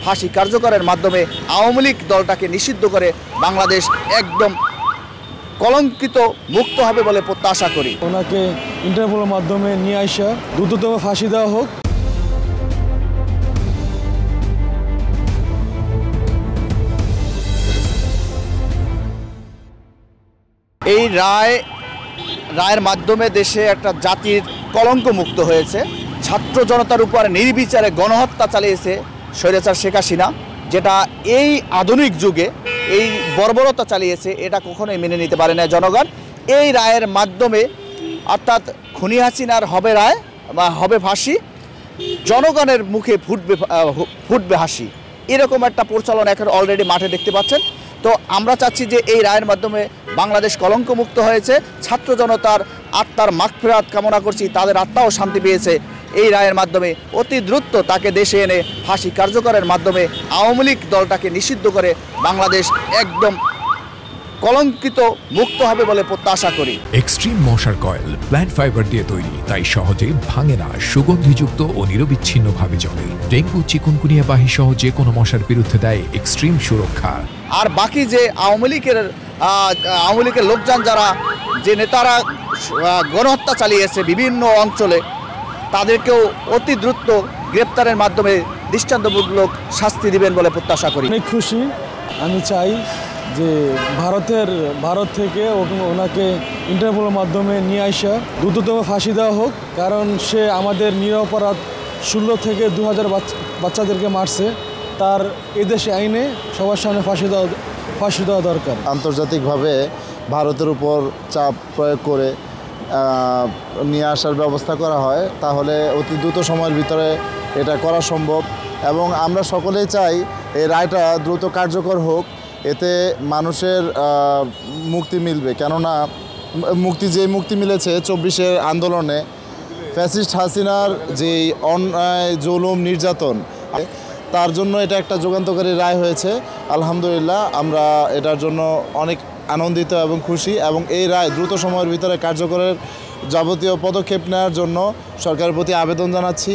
ফাঁসি কার্যকরের মাধ্যমে আওয়ামী লীগ দলটাকে নিষিদ্ধ করে বাংলাদেশ একদম কলঙ্কিত মুক্ত হবে বলে প্রত্যাশা করি। ওনাকে ইন্টারপোলের মাধ্যমে নিয়ে আসা দ্রুততম ফাঁসি দেওয়া হোক। এই রায়ের মাধ্যমে দেশে একটা জাতির কলঙ্ক মুক্ত হয়েছে। ছাত্র জনতার উপর নির্বিচারে গণহত্যা চালিয়েছে স্বৈরাচার শেখ হাসিনা, যেটা এই আধুনিক যুগে এই বর্বরতা চালিয়েছে, এটা কখনোই মেনে নিতে পারে না জনগণ। এই রায়ের মাধ্যমে অর্থাৎ খুনি হাসিনার হবে রায় বা হবে ফাঁসি, জনগণের মুখে ফুটবে হাসি, এরকম একটা পরিচালনা এখন অলরেডি মাঠে দেখতে পাচ্ছেন। তো আমরা চাচ্ছি যে এই রায়ের মাধ্যমে বাংলাদেশ কলঙ্কমুক্ত হয়েছে। ছাত্র জনতার আত্মার মাগফিরাত কামনা করছি, তাদের আত্মাও শান্তি পেয়েছে এই রায়ের মাধ্যমে। অতি দ্রুত তাকে দেশে এনে ফাঁসি কার্যকরের মাধ্যমে আওয়ামী লীগ দলটাকে নিষিদ্ধ করে বাংলাদেশ একদম কলঙ্কিত মুক্ত হবে বলে প্রত্যাশা করি। এক্সট্রিম মশার কয়েল প্ল্যান্ট ফাইবার দিয়ে তৈরি, তাই সহজে ভাঙে না, সুগন্ধিযুক্ত ও নিরবিচ্ছিন্নভাবে জ্বলে। ডেঙ্গু, চিকুনগুনিয়া বাহি সহ যে কোনো মশার বিরুদ্ধে দেয় এক্সট্রিম সুরক্ষা। আর বাকি যে আওয়ামী লীগের লোকজন যারা, যে নেতারা গণহত্যা চালিয়েছে বিভিন্ন অঞ্চলে, তাদেরকেও অতি দ্রুত গ্রেপ্তারের মাধ্যমে দৃষ্টান্তমূলক শাস্তি দিবেন বলে প্রত্যাশা করি। অনেক খুশি। আমি চাই যে ভারত থেকে ওনাকে ইন্টারপোলের মাধ্যমে নিয়ে আসা দ্রুততম ফাঁসি দেওয়া হোক। কারণ সে আমাদের নিরপরাধ 16 থেকে 2000 বাচ্চাদেরকে মারছে। তার এদেশে আইনে সবার সামনে ফাঁসি দেওয়া দরকার। আন্তর্জাতিকভাবে ভারতের উপর চাপ প্রয়োগ করে নিয়ে আসার ব্যবস্থা করা হয়, তাহলে অতি দ্রুত সময়ের ভিতরে এটা করা সম্ভব। এবং আমরা সকলেই চাই এই রায়টা দ্রুত কার্যকর হোক, এতে মানুষের মুক্তি মিলবে। কেননা মুক্তি মিলেছে 24-এর আন্দোলনে ফ্যাসিস্ট হাসিনার যে অন্যায়, জুলুম, নির্যাতন, তার জন্য এটা একটা যুগান্তকারী রায় হয়েছে। আলহামদুলিল্লাহ, আমরা এটার জন্য অনেক আনন্দিত এবং খুশি। এবং এই রায় দ্রুত সময়ের ভিতরে কার্যকরের যাবতীয় পদক্ষেপ নেওয়ার জন্য সরকারের প্রতি আবেদন জানাচ্ছি।